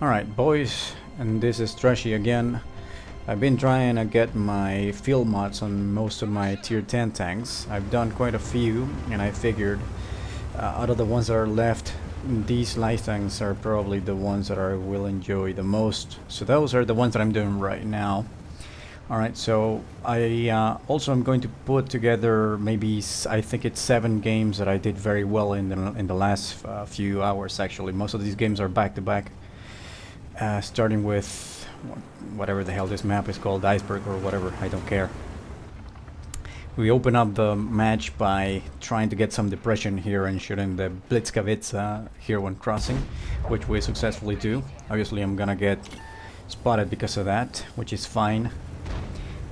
Alright boys, and this is Trashy again. I've been trying to get my field mods on most of my tier 10 tanks. I've done quite a few, and I figured out of the ones that are left, these light tanks are probably the ones that I will enjoy the most. So those are the ones that I'm doing right now. Alright, so I also am going to put together maybe, I think it's 7 games that I did very well in the last few hours actually. Most of these games are back to back. Starting with whatever the hell this map is called, Iceberg or whatever, I don't care. We open up the match by trying to get some depression here and shooting the Blitzkavitz here when crossing, which we successfully do. Obviously I'm gonna get spotted because of that, which is fine.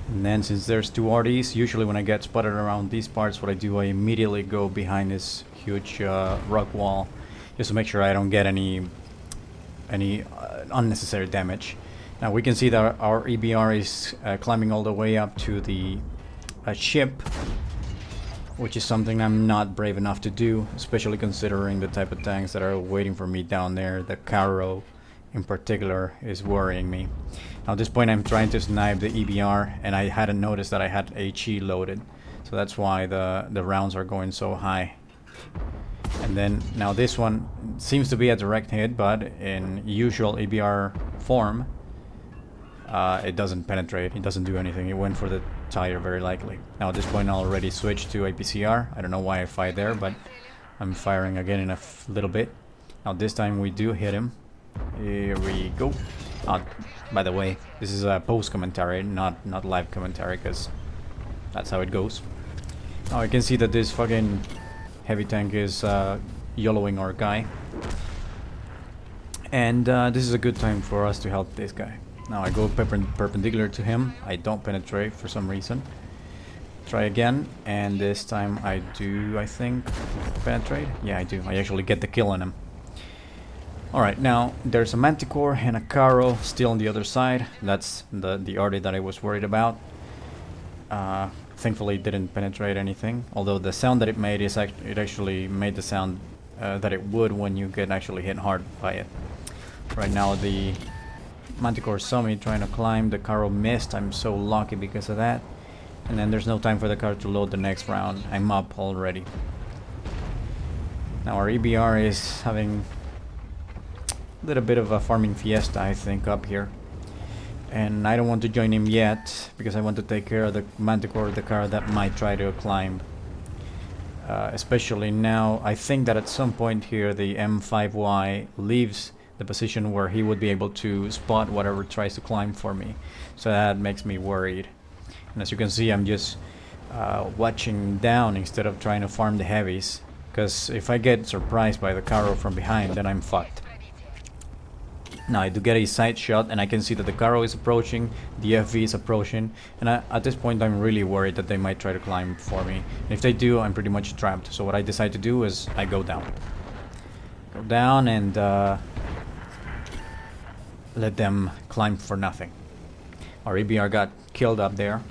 And then since there's two RDs, usually when I get spotted around these parts, what I do, I immediately go behind this huge rock wall just to make sure I don't get any unnecessary damage. Now we can see that our EBR is climbing all the way up to the ship, which is something I'm not brave enough to do, especially considering the type of tanks that are waiting for me down there. The Caro in particular is worrying me. Now at this point I'm trying to snipe the EBR, and I hadn't noticed that I had HE loaded, so that's why the rounds are going so high. And then now this one seems to be a direct hit, but in usual EBR form it doesn't penetrate, it doesn't do anything. It went for the tire very likely. Now at this point I already switched to APCR. I don't know why I fired there, but I'm firing again in a little bit. Now this time we do hit him. Here we go. By the way, this is a post commentary, not live commentary, because that's how it goes. Now I can see that this fucking heavy tank is YOLOing our guy, and this is a good time for us to help this guy. Now I go perpendicular to him. I don't penetrate for some reason. Try again, and this time I do, I think, penetrate. Yeah, I do. I actually get the kill on him. Alright, now there's a Manticore and a Caro still on the other side. That's the RD that I was worried about. Thankfully it didn't penetrate anything, although the sound that it made is it actually made the sound that it would when you get actually hit hard by it. Right now the Manticore saw me trying to climb, the Caro missed. I'm so lucky because of that. And then there's no time for the car to load the next round. I'm up already. Now our EBR is having a little bit of a farming fiesta, I think, up here. And I don't want to join him yet, because I want to take care of the Manticore, the car that might try to climb. Especially now, I think that at some point here the M5Y leaves the position where he would be able to spot whatever tries to climb for me. So that makes me worried. And as you can see, I'm just watching down instead of trying to farm the heavies. Because if I get surprised by the Caro from behind, then I'm fucked. Now I do get a side shot, and I can see that the Caro is approaching, the FV is approaching, and at this point I'm really worried that they might try to climb for me. And if they do, I'm pretty much trapped. So what I decide to do is I go down. Go down and let them climb for nothing. Our EBR got killed up there.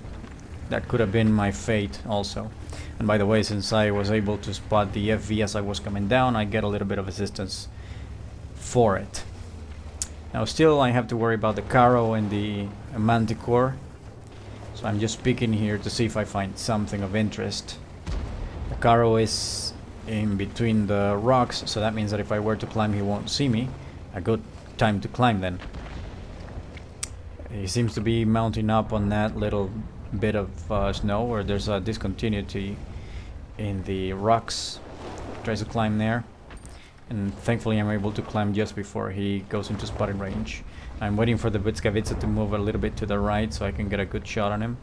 That could have been my fate also. And by the way, since I was able to spot the FV as I was coming down, I get a little bit of assistance for it. Now still I have to worry about the Caro and the Manticore, so I'm just peeking here to see if I find something of interest. The Caro is in between the rocks, so that means that if I were to climb he won't see me. A good time to climb then. He seems to be mounting up on that little bit of snow where there's a discontinuity in the rocks. Tries to climb there. And thankfully I'm able to climb just before he goes into spotting range. I'm waiting for the Blitzkavitz to move a little bit to the right so I can get a good shot on him.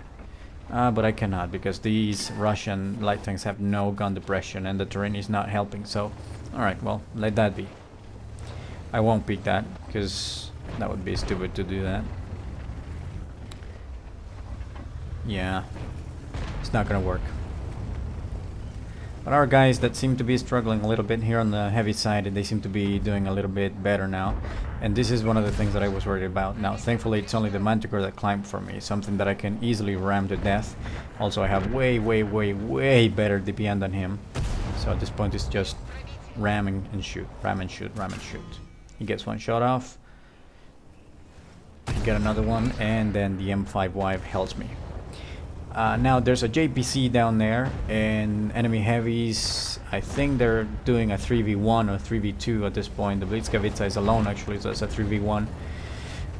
But I cannot, because these Russian light tanks have no gun depression and the terrain is not helping. So, alright, well, let that be. I won't pick that, because that would be stupid to do that. Yeah, it's not gonna work. But our guys that seem to be struggling a little bit here on the heavy side, they seem to be doing a little bit better now. And this is one of the things that I was worried about. Now thankfully it's only the Manticore that climbed for me, something that I can easily ram to death. Also I have way better DPM than him. So at this point it's just ram and shoot, ram and shoot, ram and shoot. He gets one shot off. Get another one, and then the M5Y helps me. Now there's a JPC down there, and enemy heavies, I think they're doing a 3v1 or 3v2 at this point. The Blitzkavitza is alone actually, so it's a 3v1.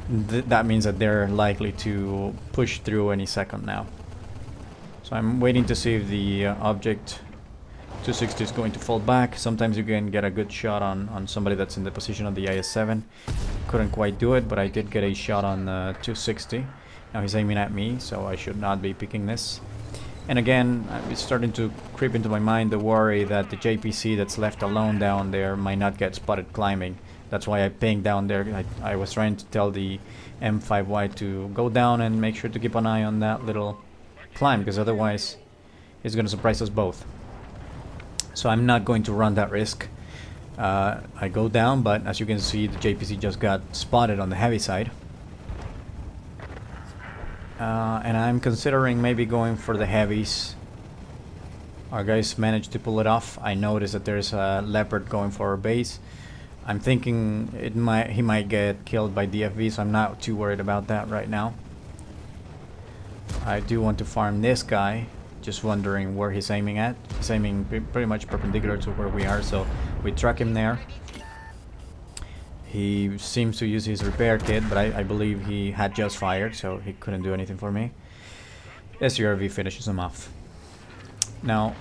That means that they're likely to push through any second now. So I'm waiting to see if the object 260 is going to fall back. Sometimes you can get a good shot on somebody that's in the position of the IS-7. Couldn't quite do it, but I did get a shot on 260. Now he's aiming at me, so I should not be picking this. And again, it's starting to creep into my mind the worry that the JPC that's left alone down there might not get spotted climbing. That's why I pinged down there. I was trying to tell the M5Y to go down and make sure to keep an eye on that little climb, because otherwise it's going to surprise us both. So I'm not going to run that risk. I go down, but as you can see, the JPC just got spotted on the heavy side. And I'm considering maybe going for the heavies. Our guys managed to pull it off. I noticed that there's a Leopard going for our base. I'm thinking he might get killed by DFV, so I'm not too worried about that right now. I do want to farm this guy. Just wondering where he's aiming at. He's aiming pretty much perpendicular to where we are, so we track him there. He seems to use his repair kit, but I believe he had just fired, so he couldn't do anything for me. SURV finishes him off. Now,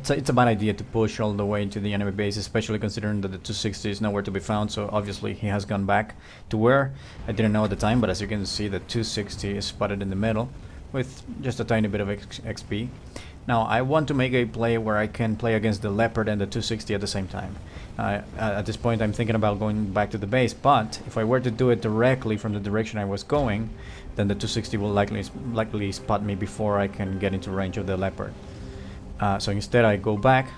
it's a bad idea to push all the way into the enemy base, especially considering that the 260 is nowhere to be found, so obviously he has gone back to where? I didn't know at the time, but as you can see, the 260 is spotted in the middle with just a tiny bit of XP. Now, I want to make a play where I can play against the Leopard and the 260 at the same time. At this point, I'm thinking about going back to the base, but if I were to do it directly from the direction I was going, then the 260 will likely spot me before I can get into range of the Leopard. So instead, I go back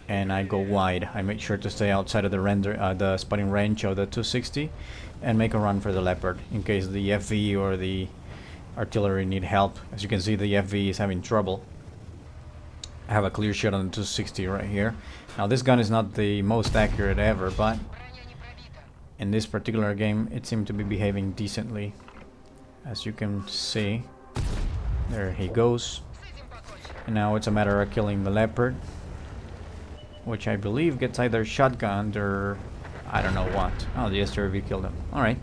and I go wide. I make sure to stay outside of the spotting range of the 260 and make a run for the Leopard in case the FV or the artillery need help. As you can see, the FV is having trouble. I have a clear shot on the 260 right here. Now this gun is not the most accurate ever, but in this particular game it seemed to be behaving decently. As you can see, there he goes. And now it's a matter of killing the Leopard, which I believe gets either shotgunned or I don't know what. Oh, the SRV killed him. Alright.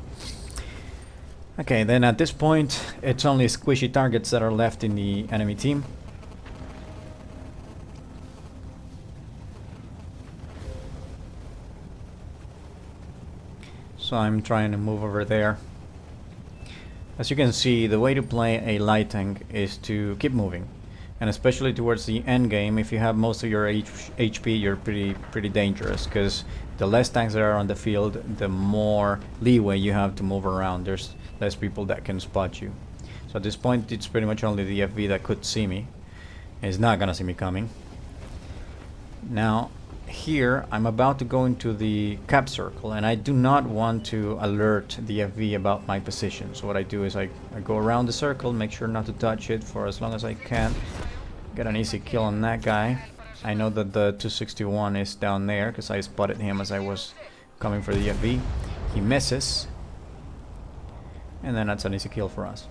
Okay, then at this point, it's only squishy targets that are left in the enemy team. So I'm trying to move over there. As you can see, the way to play a light tank is to keep moving. And especially towards the end game, if you have most of your HP, you're pretty dangerous, because the less tanks that are on the field, the more leeway you have to move around. There's less people that can spot you. So at this point, it's pretty much only the FV that could see me. It's not gonna see me coming. Now, here, I'm about to go into the cap circle, and I do not want to alert the FV about my position. So what I do is I go around the circle, make sure not to touch it for as long as I can. Get an easy kill on that guy. I know that the 261 is down there because I spotted him as I was coming for the FV. He misses. And then that's an easy kill for us.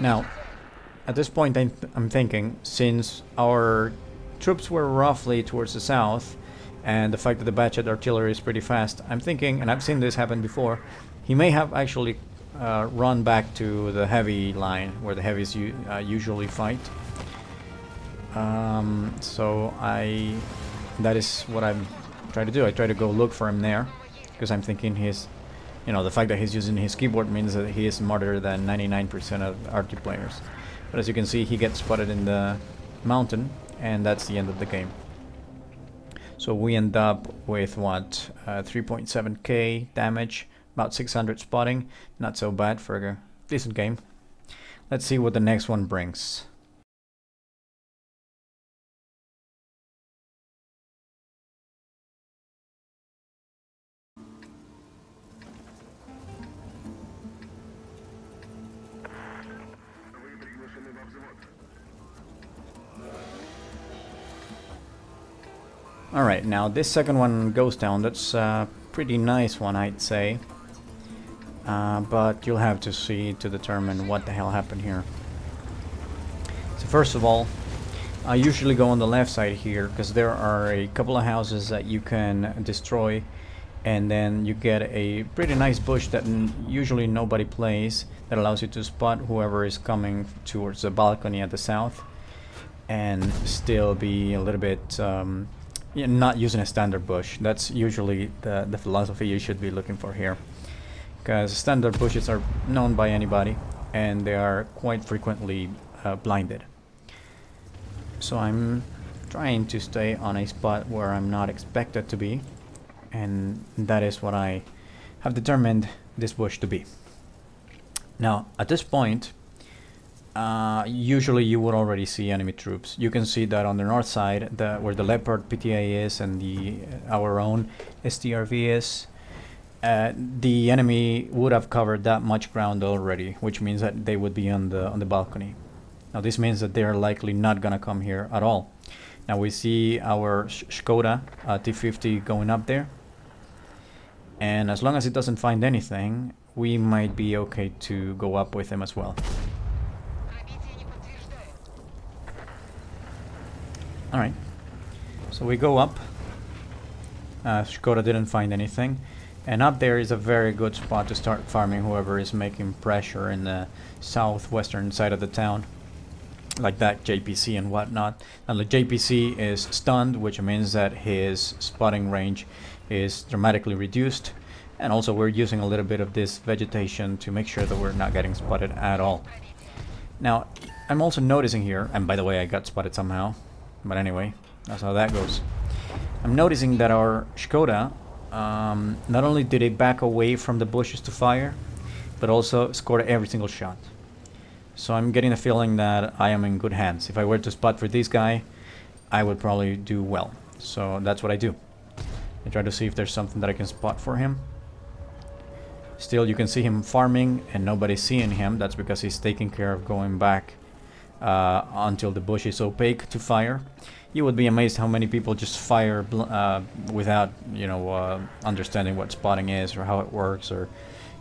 Now, at this point I'm thinking, since our troops were roughly towards the south, and the fact that the Batchet artillery is pretty fast, I'm thinking, and I've seen this happen before, he may have actually run back to the heavy line where the heavies usually fight. So that is what I'm trying to do. I try to go look for him there, because I'm thinking the fact that he's using his keyboard means that he is smarter than 99% of RT players. But as you can see, he gets spotted in the mountain, and that's the end of the game. So we end up with what, 3.7k damage, about 600 spotting. Not so bad for a decent game. Let's see what the next one brings. Alright, now this second one goes down. That's pretty nice one, I'd say. But you'll have to see to determine what the hell happened here. So first of all, I usually go on the left side here because there are a couple of houses that you can destroy, and then you get a pretty nice bush that usually nobody plays, that allows you to spot whoever is coming towards the balcony at the south, and still be a little bit not using a standard bush. That's usually the philosophy you should be looking for here, because standard bushes are known by anybody and they are quite frequently blinded. So I'm trying to stay on a spot where I'm not expected to be, and that is what I have determined this bush to be. Now at this point, usually you would already see enemy troops. You can see that on the north side, where the Leopard PTA is and our own STRV is. The enemy would have covered that much ground already, which means that they would be on the balcony. Now this means that they are likely not gonna come here at all. Now we see our Skoda T-50 going up there, and as long as it doesn't find anything, we might be okay to go up with him as well. Alright, so we go up. Skoda didn't find anything, and up there is a very good spot to start farming whoever is making pressure in the southwestern side of the town, like that JPC and whatnot. Now the JPC is stunned, which means that his spotting range is dramatically reduced, and also we're using a little bit of this vegetation to make sure that we're not getting spotted at all. Now I'm also noticing here, and by the way I got spotted somehow, but anyway, that's how that goes. I'm noticing that our Skoda, not only did it back away from the bushes to fire, but also scored every single shot. So I'm getting the feeling that I am in good hands. If I were to spot for this guy, I would probably do well. So that's what I do. I try to see if there's something that I can spot for him. Still, you can see him farming and nobody's seeing him. That's because he's taking care of going back until the bush is opaque to fire. You would be amazed how many people just fire without, understanding what spotting is or how it works, or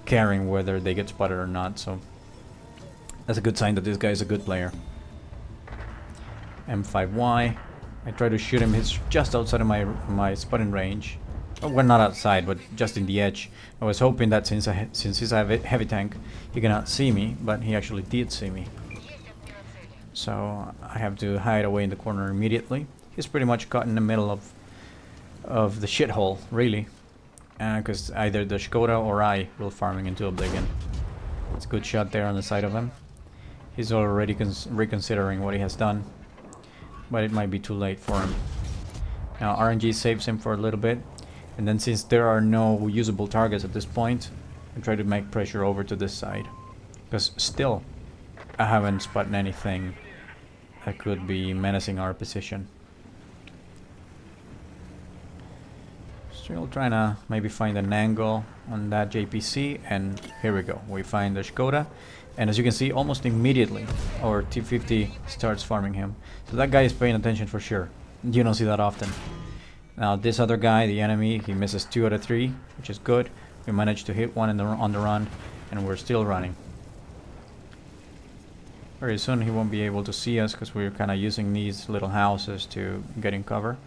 caring whether they get spotted or not. So that's a good sign that this guy is a good player. M5Y. I try to shoot him. He's just outside of my spotting range. Well, not outside, but just in the edge. I was hoping that since he's a heavy tank, he cannot see me, but he actually did see me. So I have to hide away in the corner immediately. He's pretty much caught in the middle of the shithole, really, because either the Skoda or I will farming into Oblivion. It's a good shot there on the side of him. He's already reconsidering what he has done, but it might be too late for him. Now RNG saves him for a little bit, and then since there are no usable targets at this point, I try to make pressure over to this side, because still I haven't spotted anything that could be menacing our position. Still trying to maybe find an angle on that JPC, and here we go. We find the Skoda, and as you can see, almost immediately our T-50 starts farming him. So that guy is paying attention for sure. You don't see that often. Now this other guy, the enemy, he misses 2 out of 3, which is good. We managed to hit one on the run, and we're still running. Very soon he won't be able to see us because we're kind of using these little houses to get in cover.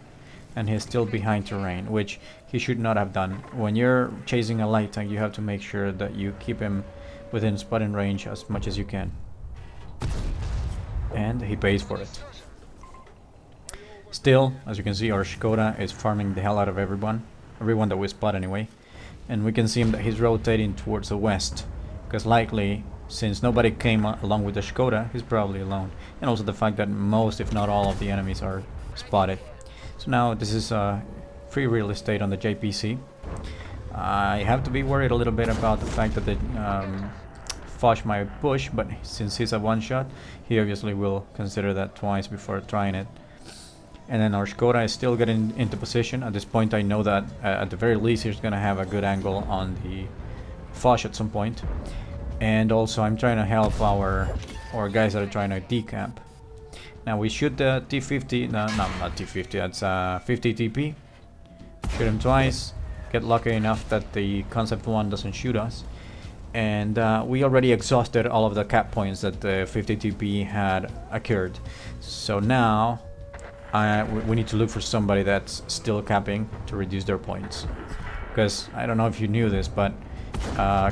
And he's still behind terrain, which he should not have done. When you're chasing a light tank, you have to make sure that you keep him within spotting range as much as you can. And he pays for it. Still, as you can see, our Skoda is farming the hell out of everyone that we spot anyway. And we can see him that he's rotating towards the west, because likely, since nobody came along with the Skoda, he's probably alone. And also the fact that most, if not all, of the enemies are spotted. So now this is free real estate on the JPC. I have to be worried a little bit about the fact that they fudge my push, but since he's a one-shot, he obviously will consider that twice before trying it. And then our Skoda is still getting into position. At this point I know that at the very least he's gonna have a good angle on the fudge at some point. And also I'm trying to help our guys that are trying to decamp. Now we shoot the T-50, no, not T-50, that's 50 TP. Shoot him twice, get lucky enough that the concept one doesn't shoot us. And we already exhausted all of the cap points that the 50 TP had occurred. So now we need to look for somebody that's still capping to reduce their points. Because I don't know if you knew this, but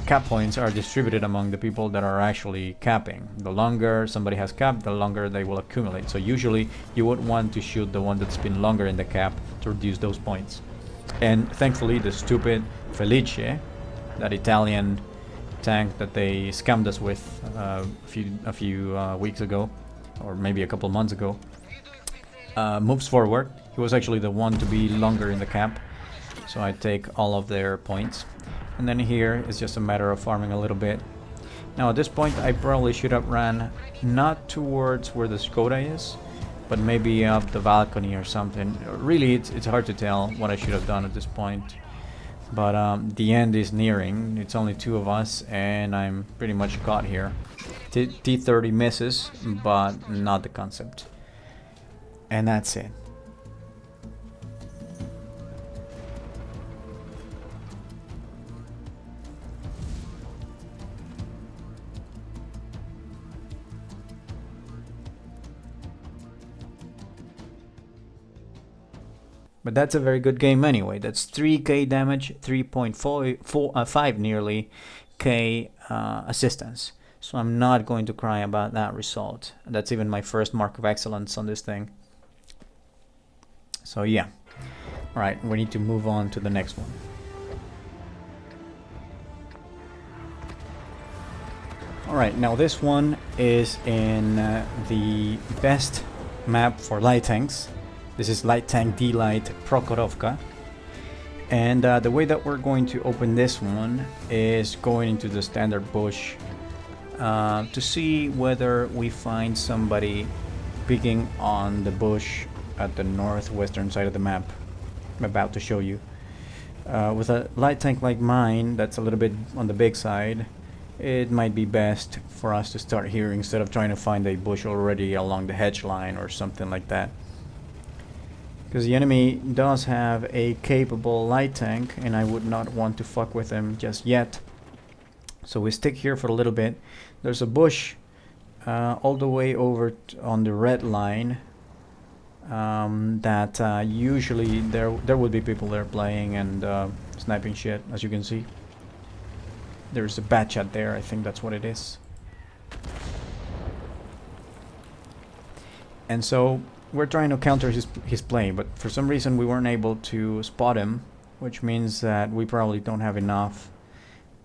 cap points are distributed among the people that are actually capping. The longer somebody has capped, the longer they will accumulate. So usually you would want to shoot the one that's been longer in the cap to reduce those points. And thankfully the stupid Felice, that Italian tank that they scammed us with a few weeks ago, or maybe a couple months ago, moves forward. He was actually the one to be longer in the cap, so I take all of their points. And then here is just a matter of farming a little bit. Now at this point I probably should have ran not towards where the Skoda is, but maybe up the balcony or something. Really it's hard to tell what I should have done at this point. But the end is nearing. It's only two of us and I'm pretty much caught here. T-30 misses, but not the concept. And that's it. But that's a very good game anyway. That's 3k damage, 3.5 nearly k assistance. So I'm not going to cry about that result. That's even my first mark of excellence on this thing. So yeah. Alright, we need to move on to the next one. Alright, now this one is in the best map for light tanks. This is Light Tank D-Light Prokhorovka. And the way that we're going to open this one is going into the standard bush to see whether we find somebody picking on the bush at the northwestern side of the map. I'm about to show you. With a light tank like mine that's a little bit on the big side, it might be best for us to start here instead of trying to find a bush already along the hedge line or something like that. Because the enemy does have a capable light tank and I would not want to fuck with him just yet. So we stick here for a little bit. There's a bush all the way over on the red line that usually there would be people there playing and sniping shit, as you can see. There's a bat chat there, I think that's what it is. And so we're trying to counter his play, but for some reason we weren't able to spot him, which means that we probably don't have enough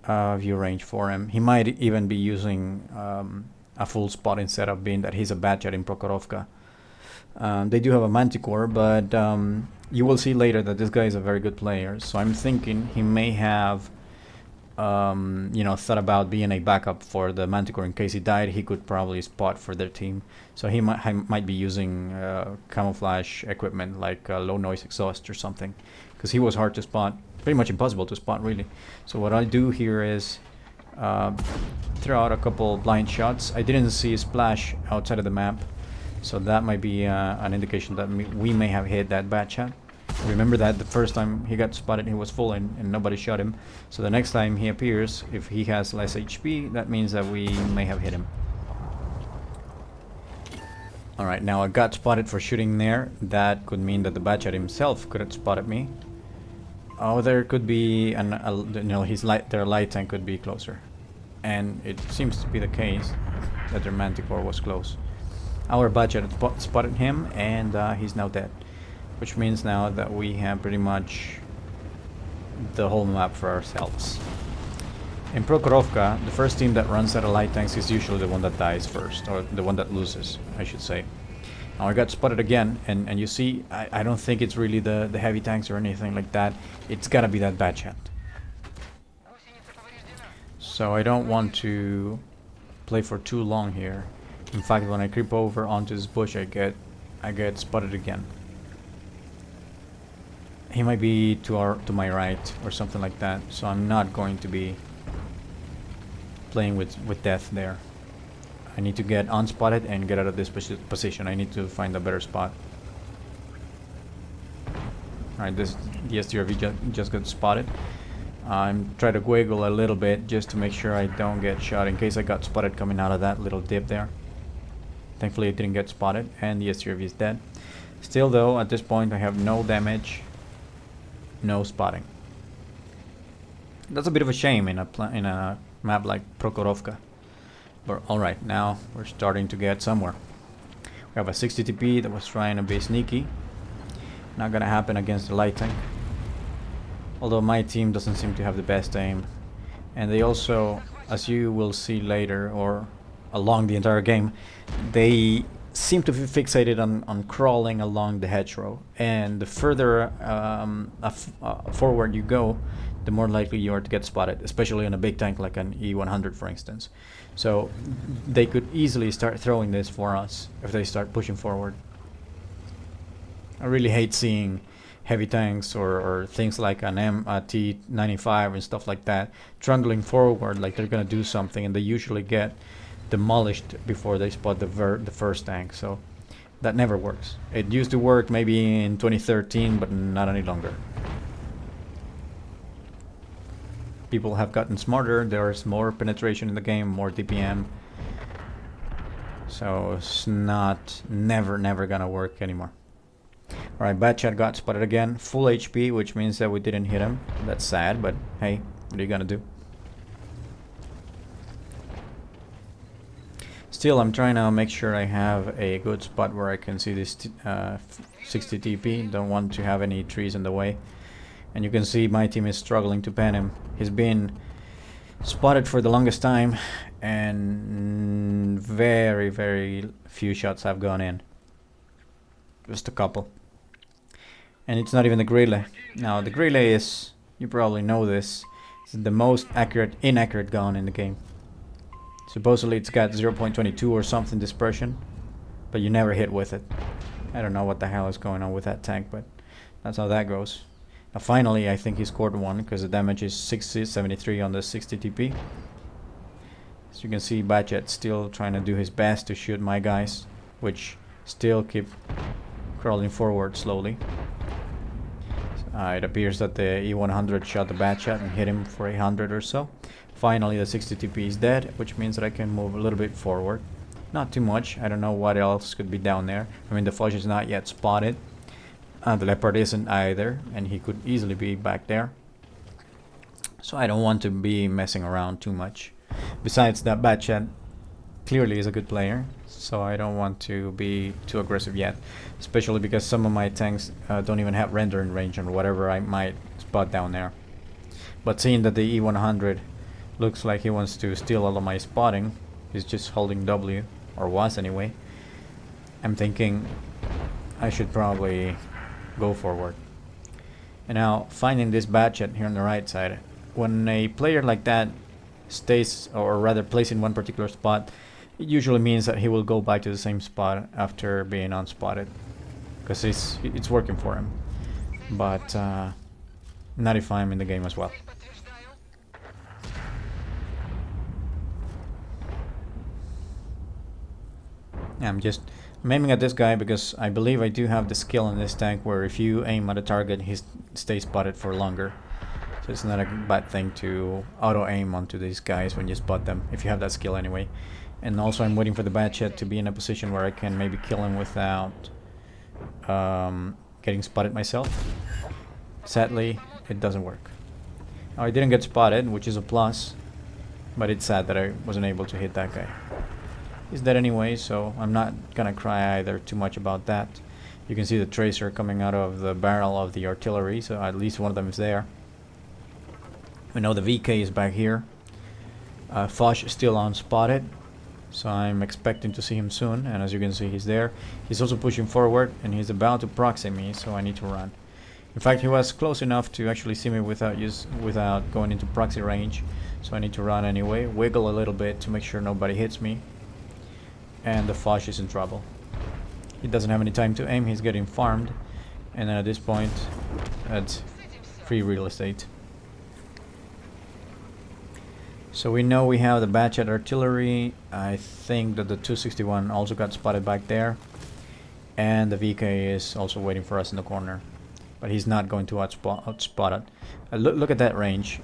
view range for him. He might even be using a full spot instead of being that he's a bad chat in Prokhorovka. They do have a Manticore, but you will see later that this guy is a very good player, so I'm thinking he may have you know, thought about being a backup for the Manticore. In case he died, he could probably spot for their team. So he might be using camouflage equipment like low noise exhaust or something, because he was hard to spot, pretty much impossible to spot really. So what I do here is throw out a couple blind shots. I didn't see a splash outside of the map, so that might be an indication that we may have hit that bad shot. Remember that the first time he got spotted he was full and nobody shot him. So the next time he appears, if he has less HP, that means that we may have hit him. Alright, now I got spotted for shooting there. That could mean that the bad shot himself could have spotted me. Oh, there could be you know, their light tank could be closer. And it seems to be the case that their Manticore was close. Our bad shot spotted him and he's now dead. Which means now that we have pretty much the whole map for ourselves. In Prokhorovka, the first team that runs out of light tanks is usually the one that dies first, or the one that loses, I should say. Now I got spotted again, and you see, I don't think it's really the heavy tanks or anything like that. It's gotta be that bad chat. So I don't want to play for too long here. In fact, when I creep over onto this bush, I get spotted again. He might be to my right or something like that, so I'm not going to be playing with death there. I need to get unspotted and get out of this position. I need to find a better spot. Alright, the STRV just got spotted. I'm trying to wiggle a little bit just to make sure I don't get shot in case I got spotted coming out of that little dip there. Thankfully it didn't get spotted and the STRV is dead. Still though, at this point I have no damage, no spotting. That's a bit of a shame in a map like Prokhorovka. But alright, now we're starting to get somewhere. We have a 60 TP that was trying to be sneaky. Not gonna happen against the light tank. Although my team doesn't seem to have the best aim. And they also, as you will see later or along the entire game, they seem to be fixated on crawling along the hedgerow. And the further forward you go, the more likely you are to get spotted, especially on a big tank like an E-100 for instance. So they could easily start throwing this for us if they start pushing forward. I really hate seeing heavy tanks or things like an T-95 and stuff like that trundling forward like they're gonna do something, and they usually get demolished before they spot the first tank. So that never works. It used to work maybe in 2013, but not any longer. People have gotten smarter, there's more penetration in the game, more DPM. So it's never gonna work anymore. Alright, bad shot got spotted again. Full HP, which means that we didn't hit him. That's sad, but hey, what are you gonna do? Still, I'm trying to make sure I have a good spot where I can see this 60 TP. Don't want to have any trees in the way. And you can see my team is struggling to pen him. He's been spotted for the longest time, and very few shots have gone in. Just a couple. And it's not even the Grille. Now the Grille is, you probably know this, is the most inaccurate gun in the game. Supposedly it's got 0.22 or something dispersion, but you never hit with it. I don't know what the hell is going on with that tank, but that's how that goes. Now finally I think he scored one because the damage is 73 on the 60 TP. As you can see, Badget still trying to do his best to shoot my guys, which still keep crawling forward slowly. It appears that the E-100 shot the Badget and hit him for 100 or so. Finally the 60 TP is dead, which means that I can move a little bit forward. Not too much, I don't know what else could be down there. I mean, the Foch is not yet spotted. The Leopard isn't either, and he could easily be back there. So I don't want to be messing around too much. Besides, that Badget clearly is a good player, so I don't want to be too aggressive yet. Especially because some of my tanks don't even have rendering range on whatever I might spot down there. But seeing that the E-100 looks like he wants to steal all of my spotting, he's just holding W, or was anyway, I'm thinking I should probably go forward. And now, finding this Badget here on the right side, when a player like that stays, or rather plays in one particular spot, it usually means that he will go back to the same spot after being unspotted, because it's working for him. But not if I'm in the game as well. I'm aiming at this guy because I believe I do have the skill in this tank where if you aim at a target, he stays spotted for longer. So it's not a bad thing to auto-aim onto these guys when you spot them, if you have that skill anyway. And also I'm waiting for the Badget to be in a position where I can maybe kill him without getting spotted myself. Sadly, it doesn't work. Now, I didn't get spotted, which is a plus, but it's sad that I wasn't able to hit that guy. He's dead anyway, so I'm not gonna cry either too much about that. You can see the tracer coming out of the barrel of the artillery, so at least one of them is there. We know the VK is back here. Foch is still unspotted, so I'm expecting to see him soon, and as you can see, he's there. He's also pushing forward, and he's about to proxy me, so I need to run. In fact, he was close enough to actually see me without going into proxy range, so I need to run anyway. Wiggle a little bit to make sure nobody hits me. And the Foch is in trouble. He doesn't have any time to aim, he's getting farmed. And then at this point, that's free real estate. So we know we have the Badget artillery. I think that the 261 also got spotted back there. And the VK is also waiting for us in the corner. but he's not going to outspot it. Look at that range.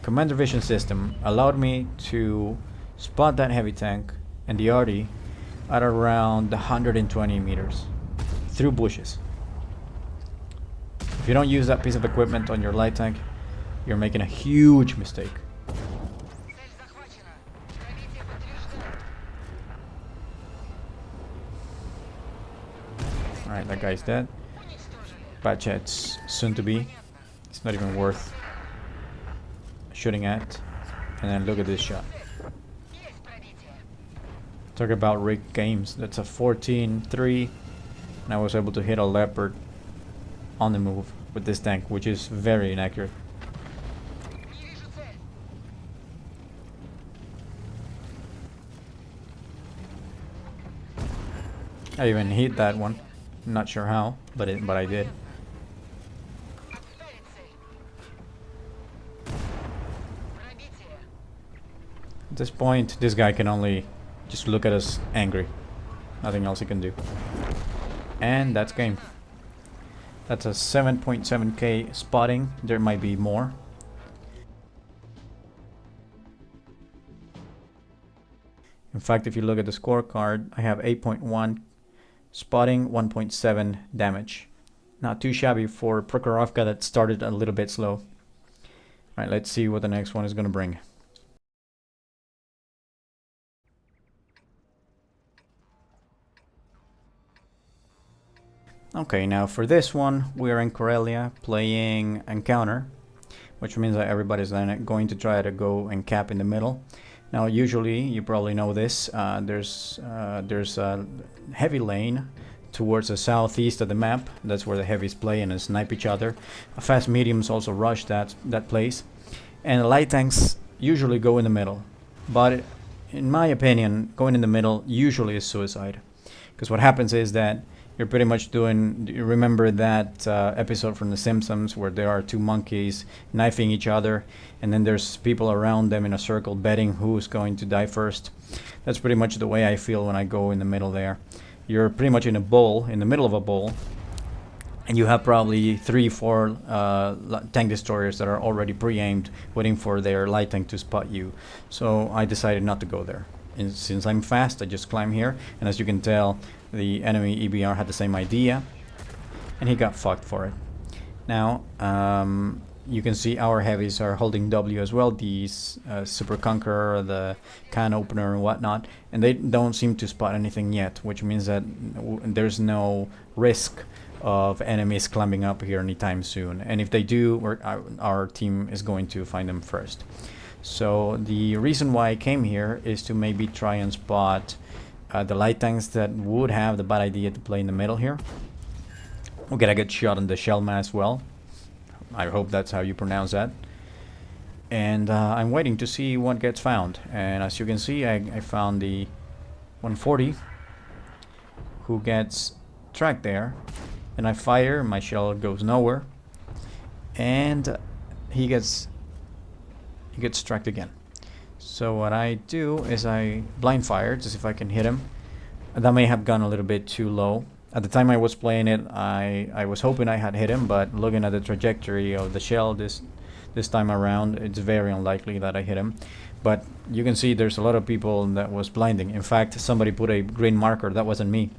Commander vision system allowed me to spot that heavy tank and the arty at around 120 meters through bushes. If you don't use that piece of equipment on your light tank, you're making a huge mistake. Alright, that guy's dead. Batchet's soon to be. It's not even worth shooting at. And then look at this shot. Talk about rigged games. That's a 14-3. And I was able to hit a Leopard on the move with this tank, which is very inaccurate. I even hit that one. Not sure how, but I did. At this point, this guy can only just look at us angry. Nothing else he can do. And that's game. That's a 7.7k spotting. There might be more. In fact, if you look at the scorecard, I have 8.1 spotting, 1.7 damage. Not too shabby for Prokhorovka that started a little bit slow. Alright, let's see what the next one is going to bring. Okay, now for this one, we're in Karelia playing Encounter, which means that everybody's then going to try to go and cap in the middle. Now, usually, you probably know this, there's a heavy lane towards the southeast of the map. That's where the heavies play and snipe each other. Fast mediums also rush that place. And the light tanks usually go in the middle. But in my opinion, going in the middle usually is suicide. Because what happens is that you're pretty much doing, you remember that episode from The Simpsons where there are two monkeys knifing each other and then there's people around them in a circle betting who's going to die first. That's pretty much the way I feel when I go in the middle there. You're pretty much in a bowl, in the middle of a bowl, and you have probably 3-4 tank destroyers that are already pre-aimed, waiting for their light tank to spot you. So I decided not to go there. And since I'm fast, I just climb here, and as you can tell, the enemy EBR had the same idea, and he got fucked for it. Now, you can see our heavies are holding W as well, these Super Conqueror, the can opener and whatnot, and they don't seem to spot anything yet, which means that there's no risk of enemies climbing up here anytime soon. And if they do, our team is going to find them first. So the reason why I came here is to maybe try and spot the light tanks that would have the bad idea to play in the middle here. We'll get a good shot on the Shellman as well. I hope that's how you pronounce that. And I'm waiting to see what gets found. And as you can see, I found the 140 who gets tracked there. And I fire, my shell goes nowhere. And he gets tracked again. So what I do is I blind fire to see if I can hit him. That may have gone a little bit too low. At the time I was playing it, I was hoping I had hit him, but looking at the trajectory of the shell this time around, it's very unlikely that I hit him. But you can see there's a lot of people that was blinding. In fact, somebody put a green marker, that wasn't me.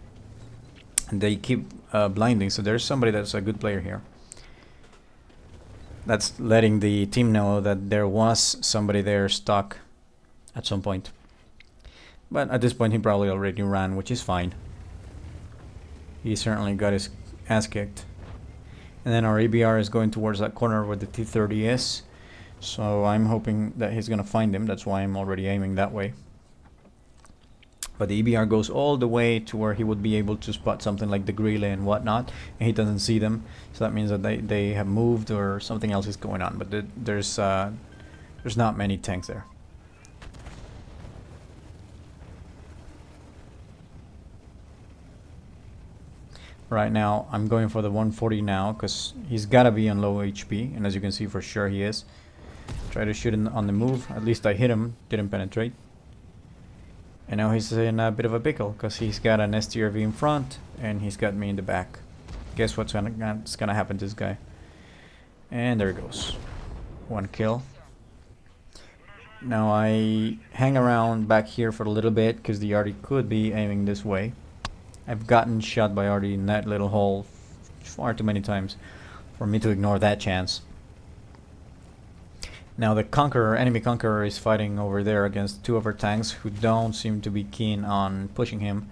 And they keep blinding, so there's somebody that's a good player here. That's letting the team know that there was somebody there stuck at some point. But at this point he probably already ran, which is fine. He certainly got his ass kicked. And then our EBR is going towards that corner where the T-30 is. So I'm hoping that he's going to find him. That's why I'm already aiming that way. But the EBR goes all the way to where he would be able to spot something like the Grille and whatnot. And he doesn't see them. So that means that they have moved or something else is going on. But there's not many tanks there. Right now, I'm going for the 140 now, because he's got to be on low HP, and as you can see, for sure he is. Try to shoot on the move. At least I hit him, didn't penetrate. And now he's in a bit of a pickle, because he's got an STRV in front, and he's got me in the back. Guess what's gonna happen to this guy? And there he goes. One kill. Now I hang around back here for a little bit because the arty could be aiming this way. I've gotten shot by arty in that little hole far too many times for me to ignore that chance. Now the enemy Conqueror is fighting over there against two of our tanks who don't seem to be keen on pushing him.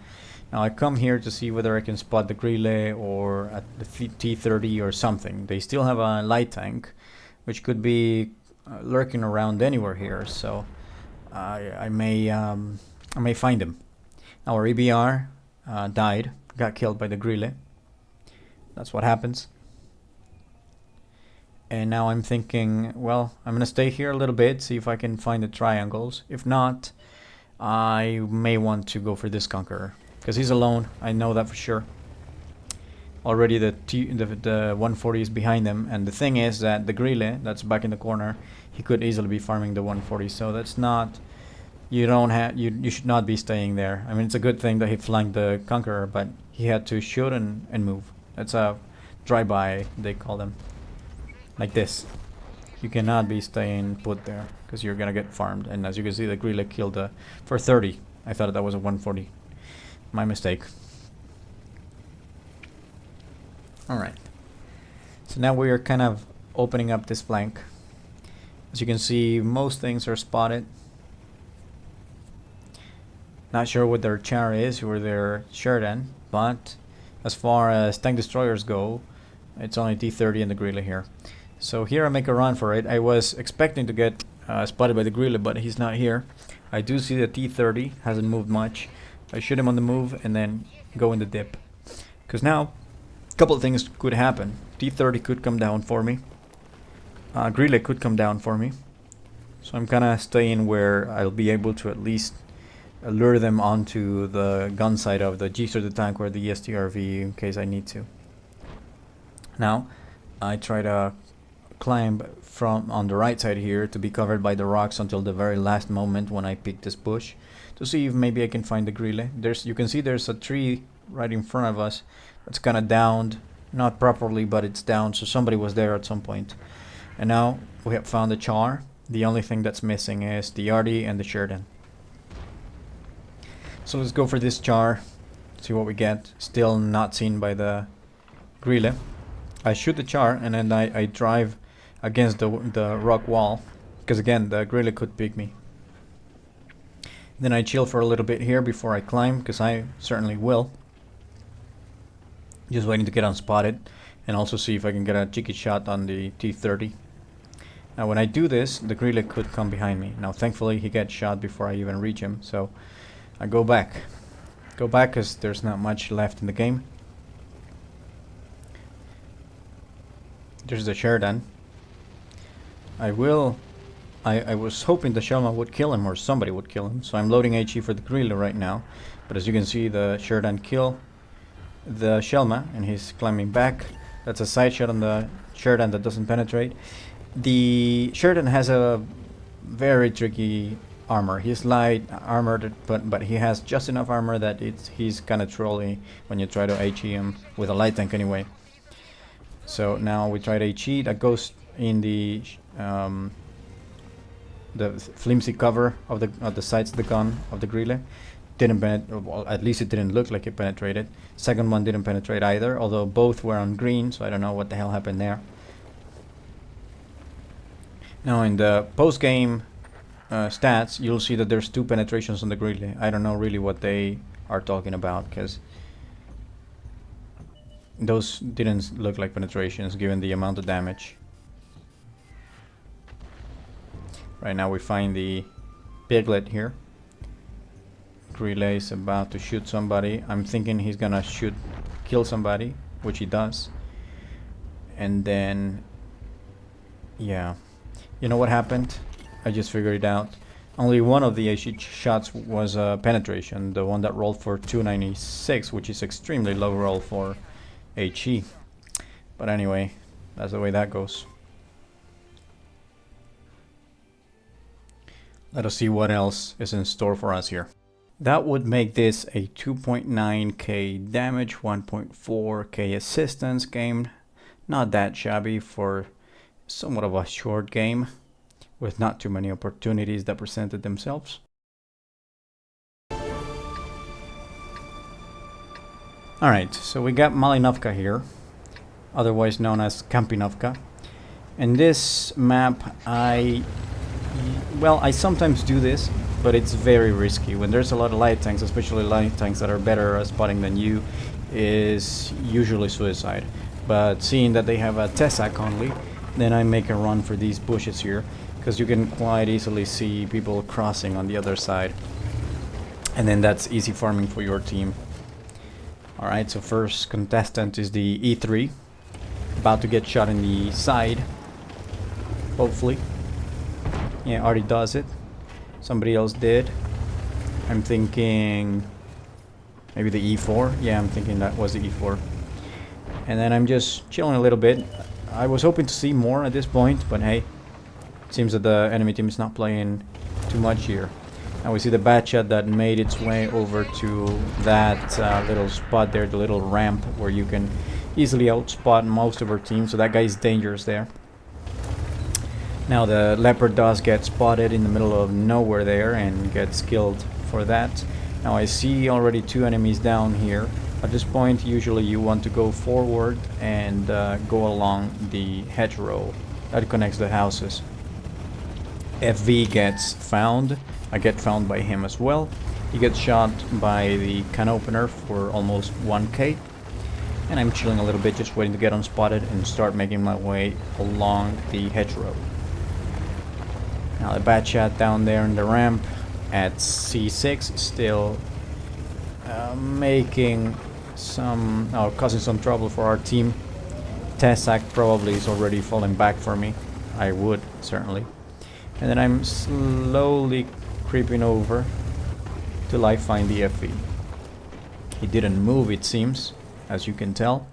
Now I come here to see whether I can spot the Grille or at the T-30 or something. They still have a light tank, which could be lurking around anywhere here, so I may find him. Our EBR died, got killed by the Grille. That's what happens. And now I'm thinking, well, I'm gonna stay here a little bit, see if I can find the triangles. If not, I may want to go for this Conqueror, because he's alone. I know that for sure. Already the 140 is behind him, and the thing is that the Grille that's back in the corner, he could easily be farming the 140. So that's not, you should not be staying there. I mean, it's a good thing that he flanked the Conqueror, but he had to shoot and move. That's a drive-by, they call them. Like this. You cannot be staying put there, because you're gonna get farmed. And as you can see, the Grille killed for 30. I thought that was a 140. My mistake. Alright. So now we are kind of opening up this flank. As you can see, most things are spotted. Not sure what their char is or their Sheridan, but as far as tank destroyers go, it's only T-30 and the Grille here. So here I make a run for it. I was expecting to get spotted by the Grille, but he's not here. I do see the T-30 hasn't moved much. I shoot him on the move and then go in the dip. Because now, a couple of things could happen. T-30 could come down for me. Grille could come down for me. So I'm kind of staying where I'll be able to at least lure them onto the gun side of the G-Star the tank or the STRV in case I need to. Now, I try to climb from on the right side here to be covered by the rocks until the very last moment when I pick this bush to see if maybe I can find the Grille. You can see there's a tree right in front of us that's kind of downed, not properly, but it's down, so somebody was there at some point. And now we have found the char. The only thing that's missing is the arty and the Sheridan. So let's go for this char, see what we get. Still not seen by the Grille. I shoot the char and then I drive against the rock wall, because again the Grille could pick me. Then I chill for a little bit here before I climb, because I certainly will. Just waiting to get unspotted and also see if I can get a cheeky shot on the T-30. Now when I do this, the Grille could come behind me. Now thankfully he gets shot before I even reach him, so I go back. Go back because there's not much left in the game. There's the Sheridan. I was hoping the Shelma would kill him or somebody would kill him, so I'm loading HE for the Grille right now. But as you can see, the Sheridan kill the Shelma and he's climbing back. That's a side shot on the Sheridan that doesn't penetrate. The Sheridan has a very tricky armor. He's light armored, but he has just enough armor that he's kind of trolly when you try to HE him with a light tank anyway. So now we tried HE. That goes in the flimsy cover of the sights of the gun of the Grille. Didn't penetrate, well, at least it didn't look like it penetrated. Second one didn't penetrate either, although both were on green, so I don't know what the hell happened there. Now in the post-game stats, you'll see that there's 2 penetrations on the Grille. I don't know really what they are talking about, because those didn't look like penetrations given the amount of damage. Right now we find the Piglet here. Grille is about to shoot somebody. I'm thinking he's gonna kill somebody, which he does. And then, yeah. You know what happened? I just figured it out. Only one of the HE shots was penetration, the one that rolled for 296, which is extremely low roll for HE. But anyway, that's the way that goes. Let us see what else is in store for us here. That would make this a 2.9k damage, 1.4k assistance game. Not that shabby for somewhat of a short game with not too many opportunities that presented themselves. Alright, so we got Malinovka here, otherwise known as Kampinovka. In this map, I sometimes do this, but it's very risky. When there's a lot of light tanks, especially light tanks that are better at spotting than you, is usually suicide. But seeing that they have a Tessac only, then I make a run for these bushes here, because you can quite easily see people crossing on the other side. And then that's easy farming for your team. Alright, so first contestant is the E3, about to get shot in the side, hopefully. Yeah, already does it. Somebody else did. I'm thinking maybe the E4. Yeah, I'm thinking that was the E4. And then I'm just chilling a little bit. I was hoping to see more at this point, but hey, it seems that the enemy team is not playing too much here. Now we see the Batchat that made its way over to that little spot there, the little ramp where you can easily outspot most of our team, so that guy is dangerous there. Now the Leopard does get spotted in the middle of nowhere there and gets killed for that. Now I see already 2 enemies down here. At this point usually you want to go forward and go along the hedgerow that connects the houses. FV gets found. I get found by him as well. He gets shot by the can opener for almost 1k. And I'm chilling a little bit, just waiting to get unspotted and start making my way along the hedgerow. Now the Batchat down there in the ramp at C6 still making some, causing some trouble for our team. Tessac probably is already falling back for me. I would, certainly. And then I'm slowly creeping over till I find the FV. He didn't move, it seems, as you can tell.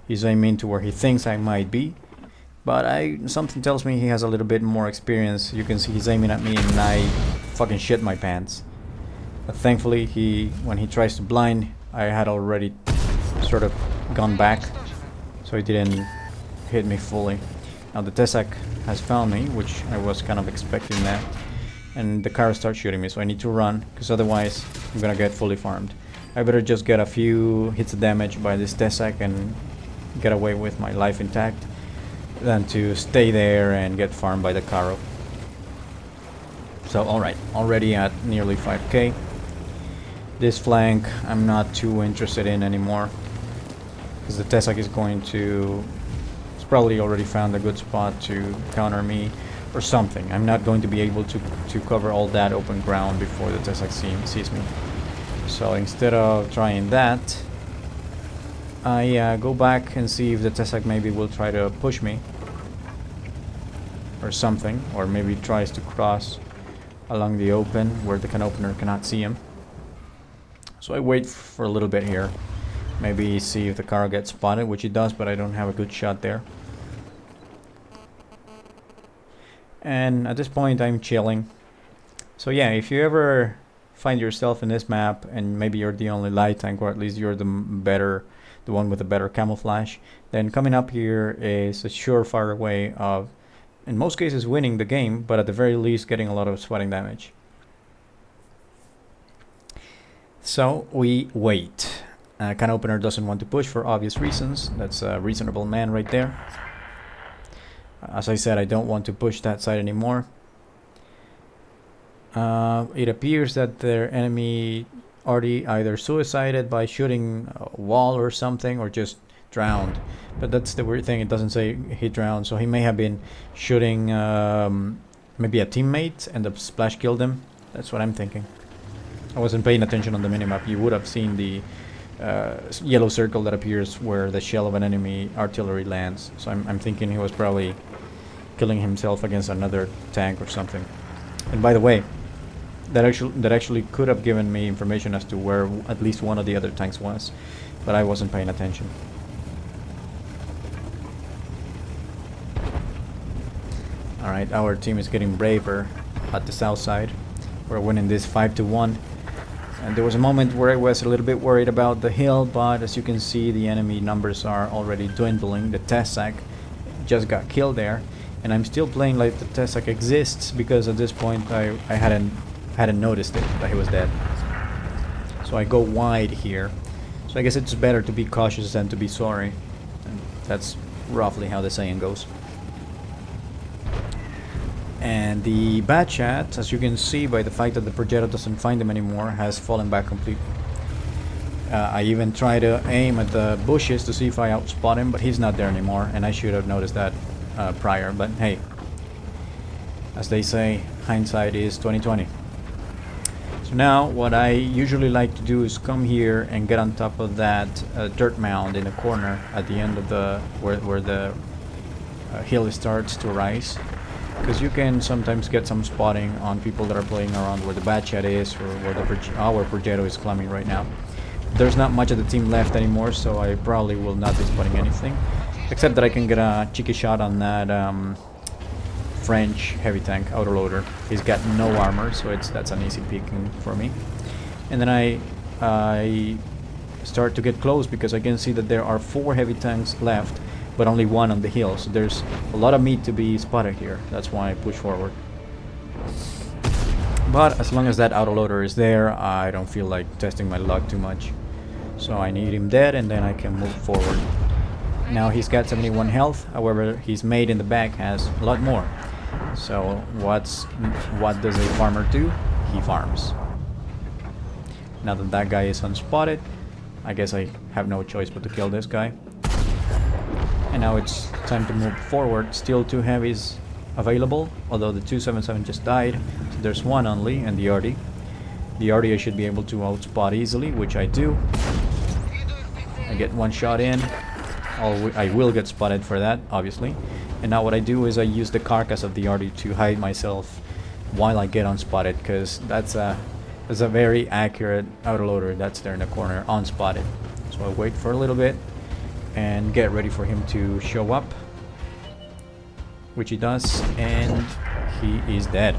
He's aiming to where he thinks I might be. But something tells me he has a little bit more experience. You can see he's aiming at me and I fucking shit my pants. But thankfully, when he tries to blind, I had already sort of gone back, so he didn't hit me fully. Now the Tessac has found me, which I was kind of expecting that. And the car starts shooting me, so I need to run, because otherwise I'm gonna get fully farmed. I better just get a few hits of damage by this Tessac and get away with my life intact, than to stay there and get farmed by the Caro. So alright, already at nearly 5k. This flank I'm not too interested in anymore, because the Tessac is going to... It's probably already found a good spot to counter me or something. I'm not going to be able to cover all that open ground before the Tessac sees me. So instead of trying that, I go back and see if the Tessac maybe will try to push me or something, or maybe tries to cross along the open where the can opener cannot see him. So I wait for a little bit here, maybe see if the car gets spotted, which it does, but I don't have a good shot there. And at this point I'm chilling. So yeah, if you ever find yourself in this map and maybe you're the only light tank, or at least you're the one with the better camouflage, then coming up here is a surefire way of, in most cases, winning the game, but at the very least getting a lot of sweating damage. So we wait. Can opener doesn't want to push for obvious reasons. That's a reasonable man right there. As I said, I don't want to push that side anymore. It appears that their enemy already either suicided by shooting a wall or something, or just drowned. But that's the weird thing, it doesn't say he drowned, so he may have been shooting maybe a teammate and the splash killed him. That's what I'm thinking. I wasn't paying attention on the minimap. You would have seen the yellow circle that appears where the shell of an enemy artillery lands. So I'm thinking he was probably killing himself against another tank or something. And by the way, that actually could have given me information as to where at least one of the other tanks was, but I wasn't paying attention. Alright, our team is getting braver at the south side. We're winning this 5-1. And there was a moment where I was a little bit worried about the hill, but as you can see, the enemy numbers are already dwindling. The Tessac just got killed there, and I'm still playing like the Tessac exists because at this point I hadn't noticed it, that he was dead. So I go wide here. So I guess it's better to be cautious than to be sorry. And that's roughly how the saying goes. And the bat chat, as you can see by the fact that the Progetto doesn't find him anymore, has fallen back completely. I even try to aim at the bushes to see if I outspot him, but he's not there anymore, and I should have noticed that prior. But hey, as they say, hindsight is 20/20. So now what I usually like to do is come here and get on top of that dirt mound in the corner at the end of the where the hill starts to rise, because you can sometimes get some spotting on people that are playing around where the bat chat is or where our Progetto is climbing right now. There's not much of the team left anymore, so I probably will not be spotting anything, except that I can get a cheeky shot on that French heavy tank autoloader. He's got no armor, so that's an easy picking for me. And then I start to get close because I can see that there are 4 heavy tanks left, but only 1 on the hill. So there's a lot of meat to be spotted here. That's why I push forward. But as long as that autoloader is there, I don't feel like testing my luck too much. So I need him dead, and then I can move forward. Now he's got 71 health. However, his mate in the back has a lot more. So what does a farmer do? He farms. Now that that guy is unspotted, I guess I have no choice but to kill this guy. And now it's time to move forward. Still 2 heavies available, although the 277 just died. So there's 1 only, and the Arty. The Arty I should be able to outspot easily, which I do. I get 1 shot in. I will get spotted for that, obviously. And now what I do is I use the carcass of the Arty to hide myself while I get unspotted, because that's a very accurate autoloader that's there in the corner, unspotted. So I wait for a little bit and get ready for him to show up, which he does, and he is dead.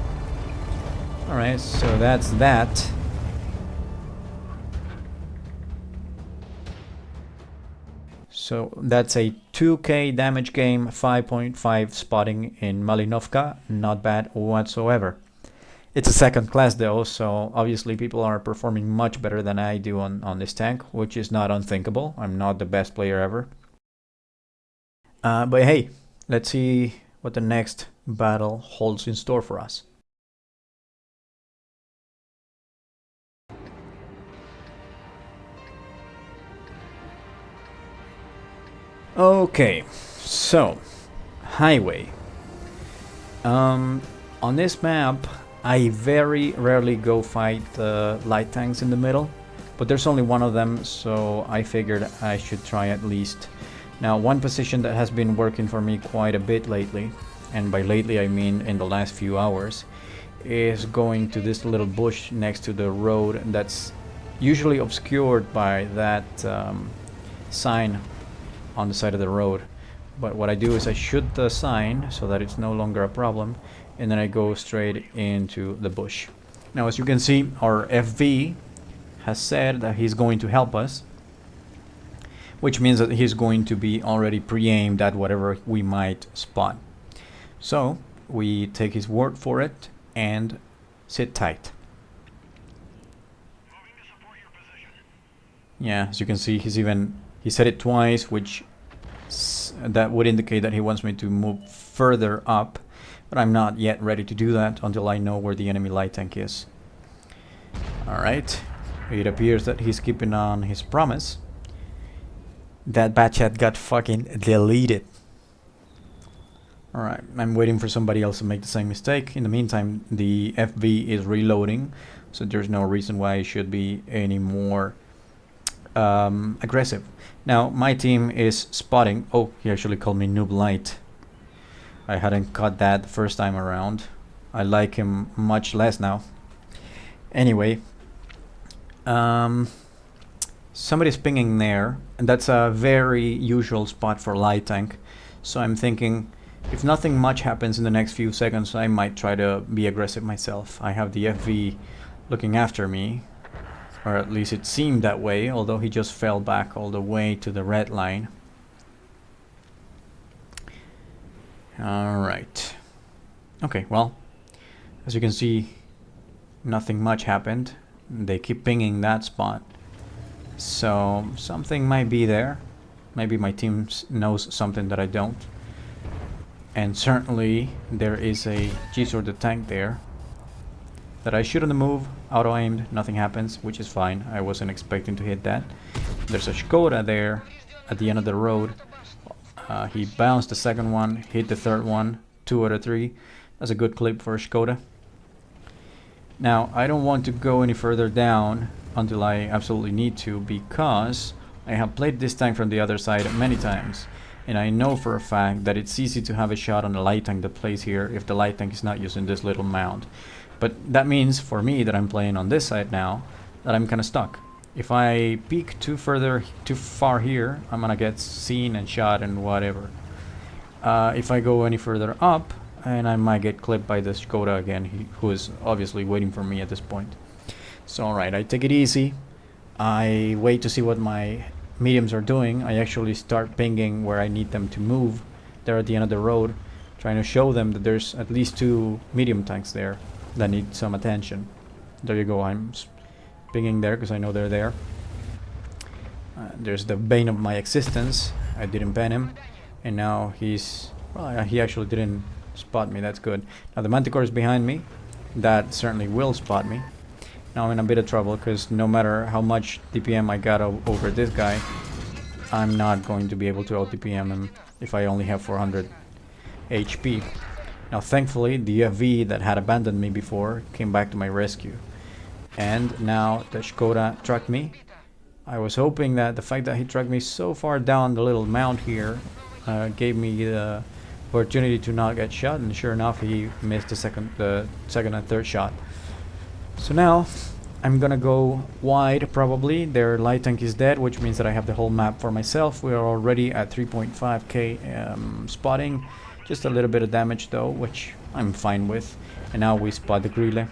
Alright, so that's that. So that's a 2k damage game, 5.5 spotting in Malinovka. Not bad whatsoever. It's a second class though, so obviously people are performing much better than I do on this tank, which is not unthinkable. I'm not the best player ever. But hey, let's see what the next battle holds in store for us. Okay, so highway. On this map, I very rarely go fight the light tanks in the middle, but there's only 1 of them, so I figured I should try at least. Now, one position that has been working for me quite a bit lately, and by lately I mean in the last few hours, is going to this little bush next to the road that's usually obscured by that sign on the side of the road. But what I do is I shoot the sign so that it's no longer a problem, and then I go straight into the bush. Now, as you can see, our FV has said that he's going to help us, which means that he's going to be already pre-aimed at whatever we might spot. So we take his word for it and sit tight. Yeah, as you can see, he said it twice, which that would indicate that he wants me to move further up, but I'm not yet ready to do that until I know where the enemy light tank is. Alright, it appears that he's keeping on his promise. That bat chat got fucking deleted. Alright, I'm waiting for somebody else to make the same mistake. In the meantime, the FV is reloading, so there's no reason why it should be any more aggressive. Now, my team is spotting. Oh, he actually called me Noob Light. I hadn't caught that the first time around. I like him much less now. Anyway, somebody's pinging there, and that's a very usual spot for light tank. So I'm thinking, if nothing much happens in the next few seconds, I might try to be aggressive myself. I have the FV looking after me, Or at least it seemed that way, although he just fell back all the way to the red line. Alright. Okay, well, as you can see, nothing much happened. They keep pinging that spot. So something might be there. Maybe my team knows something that I don't. And certainly there is a G-Sword the tank there that I shoot on the move, auto-aimed, nothing happens, which is fine. I wasn't expecting to hit that. There's a Skoda there at the end of the road. He bounced the second one, hit the third one, 2 out of 3. That's a good clip for a Skoda. Now, I don't want to go any further down until I absolutely need to, because I have played this tank from the other side many times, and I know for a fact that it's easy to have a shot on the light tank that plays here if the light tank is not using this little mount. But that means for me that I'm playing on this side now, that I'm kind of stuck. If I peek too far here, I'm gonna get seen and shot and whatever. If I go any further up, and I might get clipped by the Skoda again, who is obviously waiting for me at this point. So alright, I take it easy. I wait to see what my mediums are doing. I actually start pinging where I need them to move. They're at the end of the road, trying to show them that there's at least 2 medium tanks there that need some attention. There you go, I'm pinging there because I know they're there. There's the bane of my existence. I didn't ban him, and now he's... well, he actually didn't spot me, that's good. Now the Manticore is behind me. That certainly will spot me. Now I'm in a bit of trouble because no matter how much DPM I got over this guy, I'm not going to be able to out DPM him if I only have 400 HP. Now thankfully the FV that had abandoned me before came back to my rescue, and now the Skoda tracked me. I was hoping that the fact that he tracked me so far down the little mount here gave me the opportunity to not get shot, and sure enough he missed the second and third shot. So now I'm gonna go wide probably. Their light tank is dead, which means that I have the whole map for myself. We are already at 3.5k spotting. Just a little bit of damage though, which I'm fine with. And now we spot the Grille.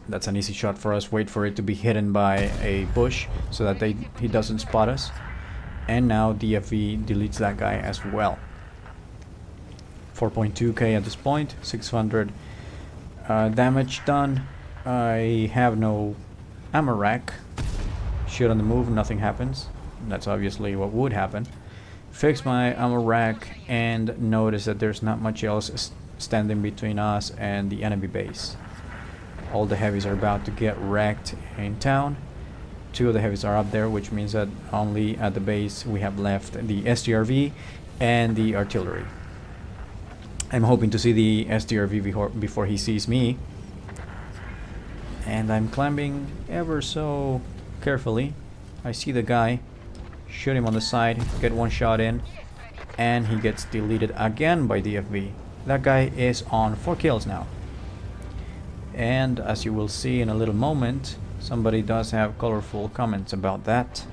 That's an easy shot for us. Wait for it to be hidden by a bush so that he doesn't spot us. And now DFV deletes that guy as well. 4.2k at this point, 600 damage done. I have no ammo rack. Shoot on the move, nothing happens. That's obviously what would happen. Fix my ammo rack and notice that there's not much else standing between us and the enemy base. All the heavies are about to get wrecked in town. 2 of the heavies are up there, which means that only at the base we have left the STRV and the artillery. I'm hoping to see the STRV before he sees me. And I'm climbing ever so carefully. I see the guy. Shoot him on the side, get one shot in, and he gets deleted again by the FV. That guy is on 4 kills now. And as you will see in a little moment, somebody does have colorful comments about that.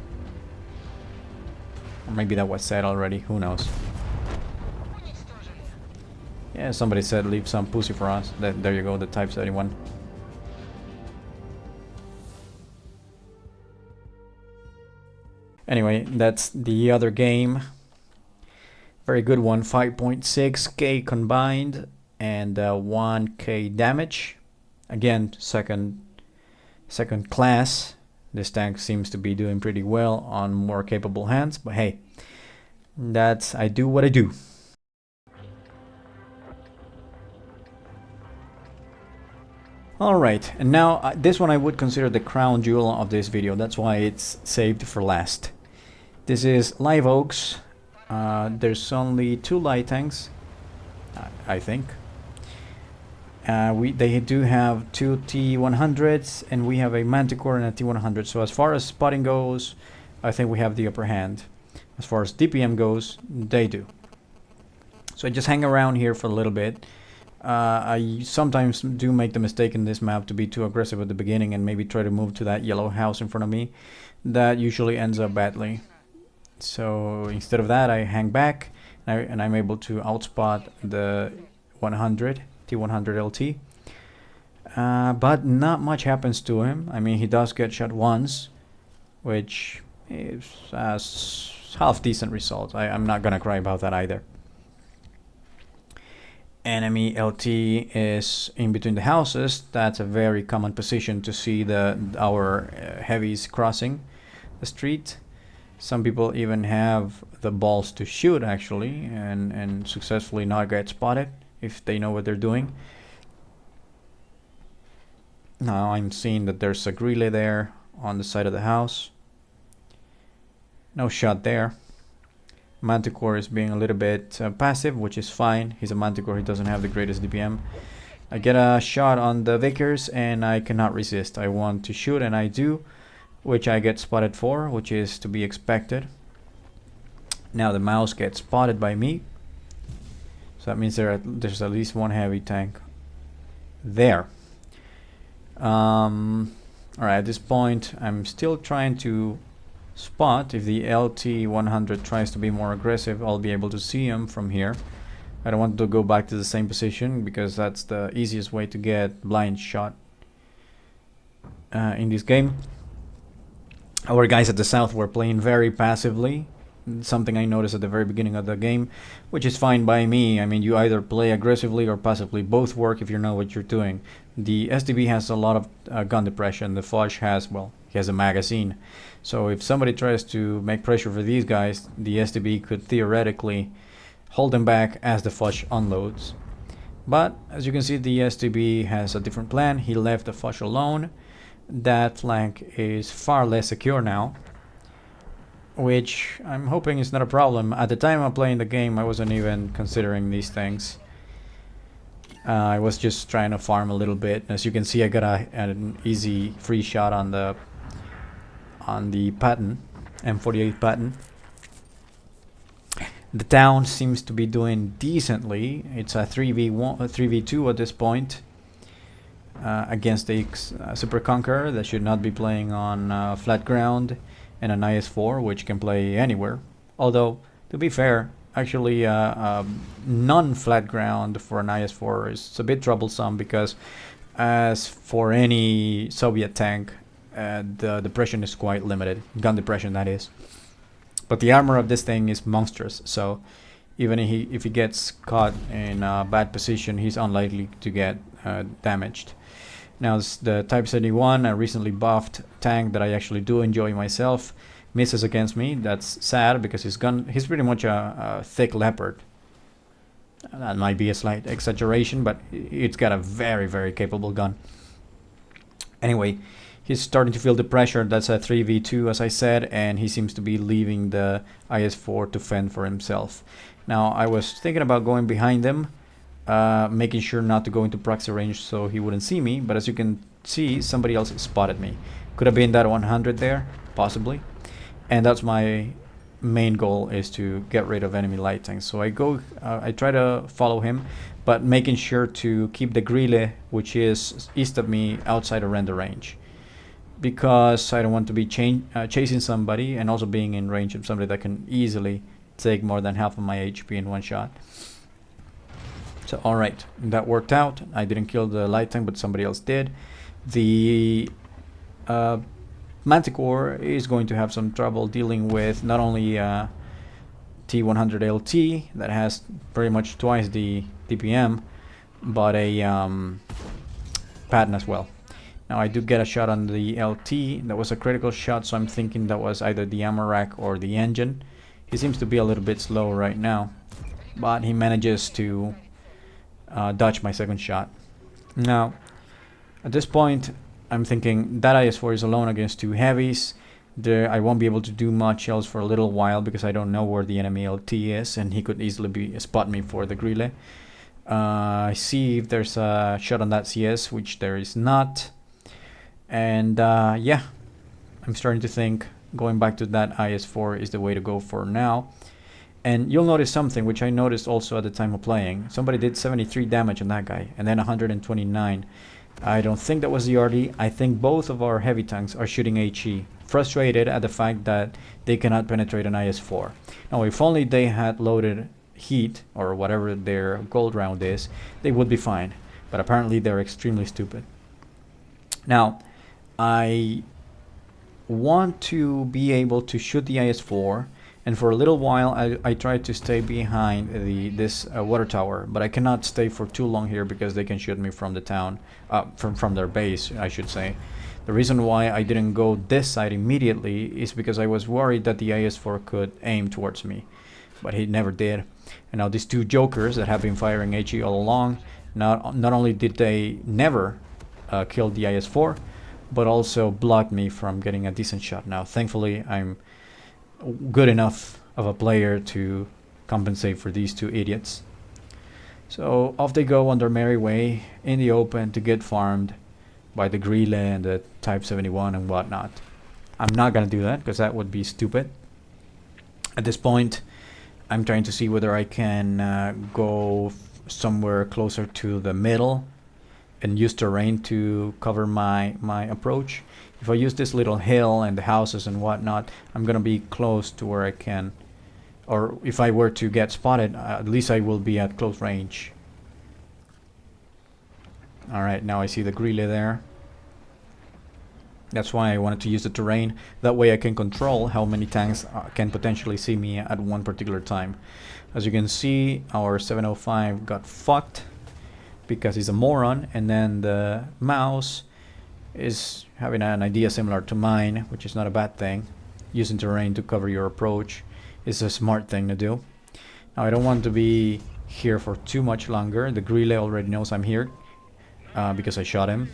Or maybe that was said already, who knows. Yeah, somebody said leave some pussy for us. There you go, the Type 71. Anyway, that's the other game. Very good one. 5.6k combined and 1k damage. Again, second class. This tank seems to be doing pretty well on more capable hands, but hey, I do what I do. Alright, and now this one I would consider the crown jewel of this video. That's why it's saved for last. This is Live Oaks. There's only 2 light tanks, I think. They do have 2 T-100s, and we have a Manticore and a T-100. So as far as spotting goes, I think we have the upper hand. As far as DPM goes, they do. So I just hang around here for a little bit. I sometimes do make the mistake in this map to be too aggressive at the beginning and maybe try to move to that yellow house in front of me. That usually ends up badly. So instead of that, I hang back and I'm able to outspot the 100 T100 LT. But not much happens to him. I mean, he does get shot once, which is a half decent result. I'm not gonna cry about that either. Enemy LT is in between the houses. That's a very common position to see our heavies crossing the street. Some people even have the balls to shoot actually and successfully not get spotted if they know what they're doing. Now I'm seeing that there's a grille there on the side of the house. No shot there. Manticore is being a little bit passive, which is fine. He's a Manticore, he doesn't have the greatest DPM. I get a shot on the Vickers and I cannot resist. I want to shoot and I do, which I get spotted for, which is to be expected. Now the mouse gets spotted by me. So that means there's at least one heavy tank there. Alright, at this point I'm still trying to spot. If the T-100 tries to be more aggressive, I'll be able to see him from here. I don't want to go back to the same position because that's the easiest way to get blind shot in this game. Our guys at the south were playing very passively, something I noticed at the very beginning of the game, which is fine by me. I mean, you either play aggressively or passively. Both work if you know what you're doing. The SDB has a lot of gun depression. The Foch has, well, he has a magazine. So if somebody tries to make pressure for these guys, the SDB could theoretically hold them back as the Foch unloads. But as you can see, the SDB has a different plan. He left the Foch alone. That flank is far less secure now, which I'm hoping is not a problem. At the time I'm playing the game, I wasn't even considering these things. I was just trying to farm a little bit. As you can see, I got an easy free shot on the Patton, M48 Patton. The town seems to be doing decently. It's a 3v1, 3v2 at this point against the Super Conqueror that should not be playing on flat ground, and an IS-4 which can play anywhere. Although, to be fair, actually non-flat ground for an IS-4 is a bit troublesome because as for any Soviet tank, the depression is quite limited. Gun depression, that is. But the armor of this thing is monstrous, so even if he gets caught in a bad position, he's unlikely to get damaged. Now the Type 71, a recently buffed tank that I actually do enjoy myself, misses against me. That's sad because he's pretty much a thick leopard. That might be a slight exaggeration, but it's got a very, very capable gun. Anyway, he's starting to feel the pressure. That's a 3v2 as I said, and he seems to be leaving the IS-4 to fend for himself. Now I was thinking about going behind him, making sure not to go into proxy range so he wouldn't see me, but as you can see, somebody else spotted me. Could have been that 100 there, possibly. And that's my main goal, is to get rid of enemy light tanks. So I try to follow him, but making sure to keep the grille, which is east of me, outside of render range, because I don't want to be chasing somebody and also being in range of somebody that can easily take more than half of my HP in one shot. So alright, that worked out. I didn't kill the light tank, but somebody else did. The Manticore is going to have some trouble dealing with not only T-100 LT that has pretty much twice the DPM, but a Patton as well. Now I do get a shot on the LT. That was a critical shot, so I'm thinking that was either the ammo rack or the engine. He seems to be a little bit slow right now, but he manages to dodge my second shot. Now at this point I'm thinking that IS-4 is alone against two heavies. I won't be able to do much else for a little while because I don't know where the enemy LT is, and he could easily spot me for the grille. I see if there's a shot on that CS, which there is not. And yeah, I'm starting to think going back to that IS-4 is the way to go for now. And you'll notice something which I noticed also at the time of playing. Somebody did 73 damage on that guy, and then 129. I don't think that was the RD. I think both of our heavy tanks are shooting HE, frustrated at the fact that they cannot penetrate an IS-4. Now, if only they had loaded heat, or whatever their gold round is, they would be fine. But apparently they're extremely stupid. Now, I want to be able to shoot the IS-4, and for a little while I tried to stay behind this water tower, but I cannot stay for too long here because they can shoot me from the town, from their base, I should say. The reason why I didn't go this side immediately is because I was worried that the IS-4 could aim towards me, but he never did. And now these two jokers that have been firing HE all along, not only did they never kill the IS-4, but also blocked me from getting a decent shot. Now, thankfully, I'm good enough of a player to compensate for these two idiots. So off they go on their merry way in the open to get farmed by the Grille and the Type 71 and whatnot. I'm not gonna do that because that would be stupid. At this point, I'm trying to see whether I can go somewhere closer to the middle and use terrain to cover my approach. If I use this little hill and the houses and whatnot, I'm gonna be close to where I can, or if I were to get spotted, at least I will be at close range. Alright, now I see the Grille there. That's why I wanted to use the terrain. That way I can control how many tanks can potentially see me at one particular time. As you can see, our 705 got fucked because he's a moron, and then the mouse is having an idea similar to mine, which is not a bad thing. Using terrain to cover your approach is a smart thing to do. Now I don't want to be here for too much longer. The Grille already knows I'm here because I shot him,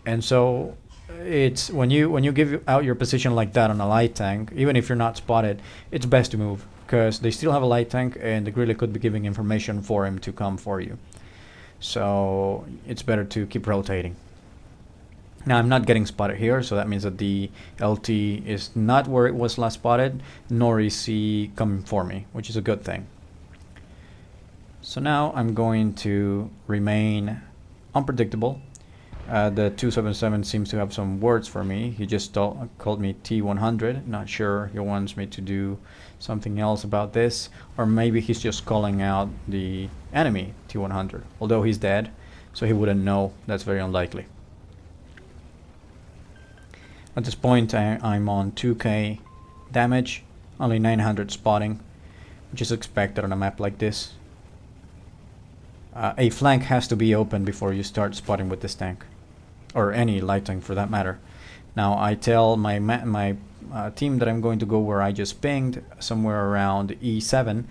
and so it's when you give out your position like that on a light tank, even if you're not spotted, it's best to move because they still have a light tank and the Grille could be giving information for him to come for you. So it's better to keep rotating. Now I'm not getting spotted here, so that means that the LT is not where it was last spotted, nor is he coming for me, which is a good thing. So now I'm going to remain unpredictable. The 277 seems to have some words for me. He just called me T-100. Not sure he wants me to do something else about this, or maybe he's just calling out the enemy T-100, although he's dead, so he wouldn't know. That's very unlikely. At this point I'm on 2k damage, only 900 spotting, which is expected on a map like this. A flank has to be open before you start spotting with this tank, or any light tank for that matter. Now I tell my team that I'm going to go where I just pinged, somewhere around E7,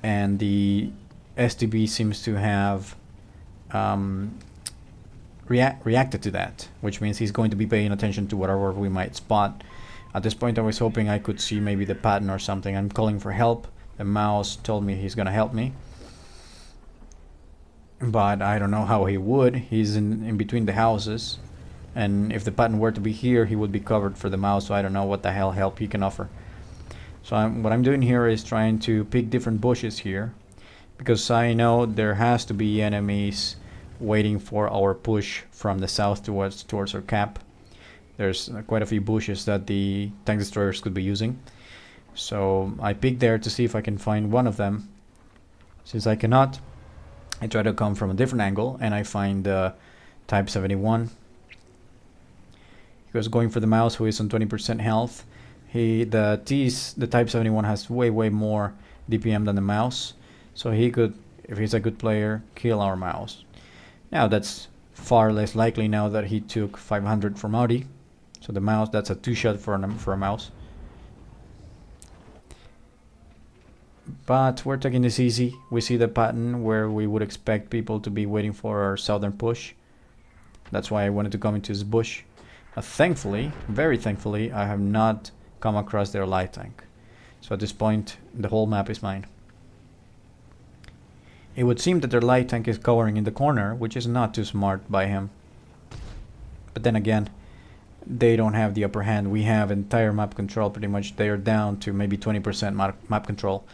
and the STB seems to have reacted to that, which means he's going to be paying attention to whatever we might spot. At this point I was hoping I could see maybe the pattern or something. I'm calling for help. The mouse told me he's gonna help me, but I don't know how he would. He's in between the houses, and if the pattern were to be here, he would be covered for the mouse, so I don't know what the hell help he can offer. So what I'm doing here is trying to pick different bushes here, because I know there has to be enemies waiting for our push from the south towards our cap. There's quite a few bushes that the tank destroyers could be using, so I picked there to see if I can find one of them. Since I cannot, I try to come from a different angle, and I find the Type 71. He was going for the mouse, who is on 20% health. The Type 71 has way more DPM than the mouse, so he could, if he's a good player, kill our mouse. Now that's far less likely now that he took 500 from Audi. So the mouse, that's a 2-shot for a mouse. But we're taking this easy. We see the pattern where we would expect people to be waiting for our southern push. That's why I wanted to come into this bush. Thankfully, very thankfully, I have not come across their light tank. So at this point, the whole map is mine. It would seem that their light tank is covering in the corner, which is not too smart by him. But then again, they don't have the upper hand. We have entire map control pretty much. They are down to maybe 20% map control.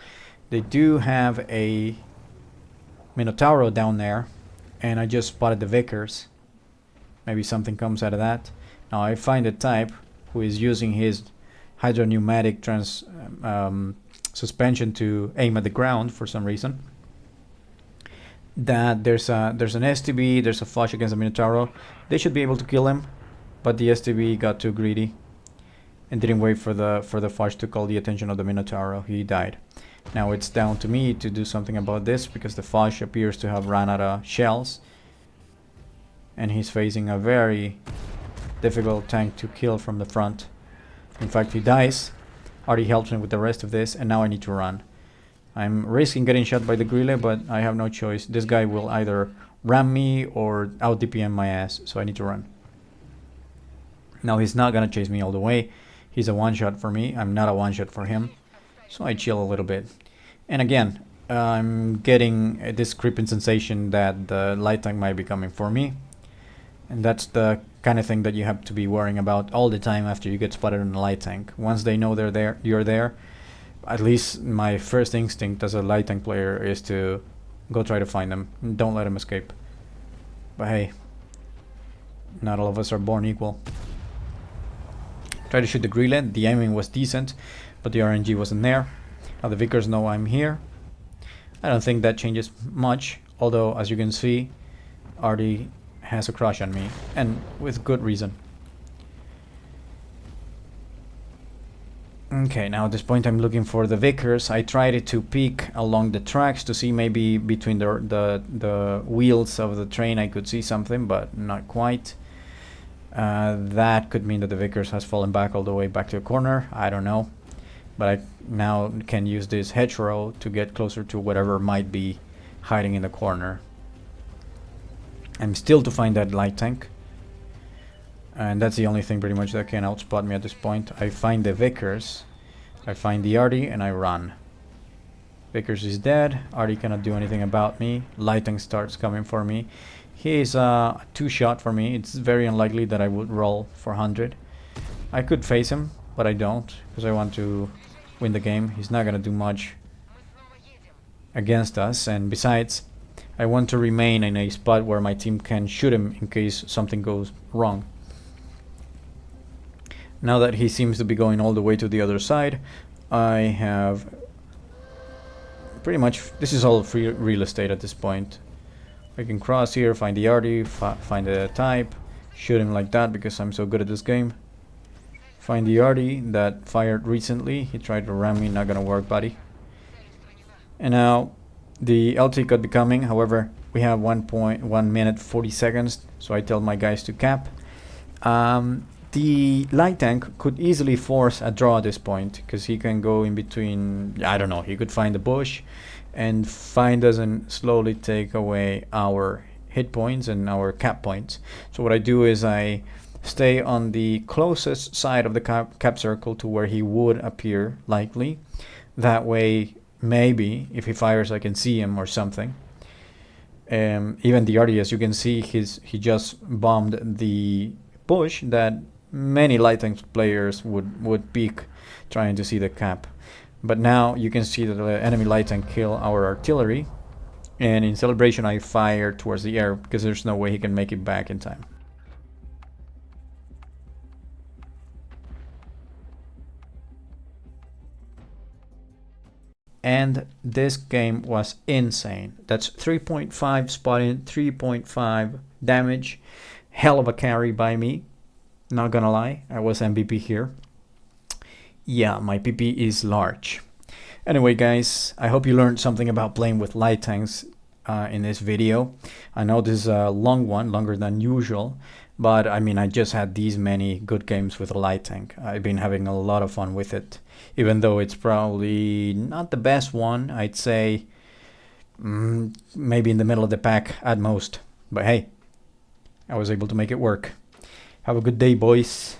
They do have a Minotauro down there, and I just spotted the Vickers. Maybe something comes out of that. Now I find a type who is using his hydropneumatic suspension to aim at the ground for some reason. That there's an STB, there's a flush against a Minotauro. They should be able to kill him. but the STB got too greedy and didn't wait for the Foch to call the attention of the Minotauro. He died. Now it's down to me to do something about this, because the Foch appears to have run out of shells, and he's facing a very difficult tank to kill from the front. In fact, he dies. Artie helps me with the rest of this, and now I need to run. I'm risking getting shot by the Grille, but I have no choice. This guy will either ram me or out DPM my ass, so I need to run. Now he's not gonna chase me all the way. He's a one-shot for me. I'm not a one-shot for him. So I chill a little bit. And again, I'm getting this creeping sensation that the light tank might be coming for me. And that's the kind of thing that you have to be worrying about all the time after you get spotted on a light tank. Once they know you're there, at least my first instinct as a light tank player is to go try to find them. Don't let them escape. But hey, not all of us are born equal. Try to shoot the Grille. The aiming was decent, but the RNG wasn't there. Now the Vickers know I'm here. I don't think that changes much, although as you can see, Artie has a crush on me, and with good reason. Okay, now at this point I'm looking for the Vickers. I tried to peek along the tracks to see maybe between the wheels of the train I could see something, but not quite. That could mean that the Vickers has fallen back all the way back to the corner. I don't know. But I now can use this hedgerow to get closer to whatever might be hiding in the corner. I'm still to find that light tank. And that's the only thing pretty much that can outspot me at this point. I find the Vickers, I find the Artie, and I run. Vickers is dead. Artie cannot do anything about me. Light tank starts coming for me. He is a two-shot for me. It's very unlikely that I would roll for 100. I could face him, but I don't, because I want to win the game. He's not going to do much against us, and besides, I want to remain in a spot where my team can shoot him in case something goes wrong. Now that he seems to be going all the way to the other side, I have pretty much, this is all free real estate at this point. I can cross here, find the Artie, find the type, shoot him like that because I'm so good at this game. Find the Artie that fired recently. He tried to ram me, not gonna work, buddy. And now the LT could be coming. However, we have 1 minute 40 seconds, so I tell my guys to cap. The light tank could easily force a draw at this point, because he can go in between, I don't know, he could find the bush and find us and slowly take away our hit points and our cap points. So what I do is I stay on the closest side of the cap circle to where he would appear likely. That way, maybe if he fires I can see him or something. Even the Artie, as you can see, he just bombed the bush that many light tank players would peek trying to see the cap. But now you can see that the enemy light tank kill our artillery, and in celebration I fire towards the air because there's no way he can make it back in time. And this game was insane. That's 3.5 spotting, 3.5 damage. Hell of a carry by me. Not gonna lie, I was MVP here. Yeah, my PP is large. Anyway guys, I hope you learned something about playing with light tanks in this video. I know this is a long one, longer than usual, but I mean I just had these many good games with a light tank. I've been having a lot of fun with it, even though it's probably not the best one. I'd say maybe in the middle of the pack at most, but hey, I was able to make it work. Have a good day, boys.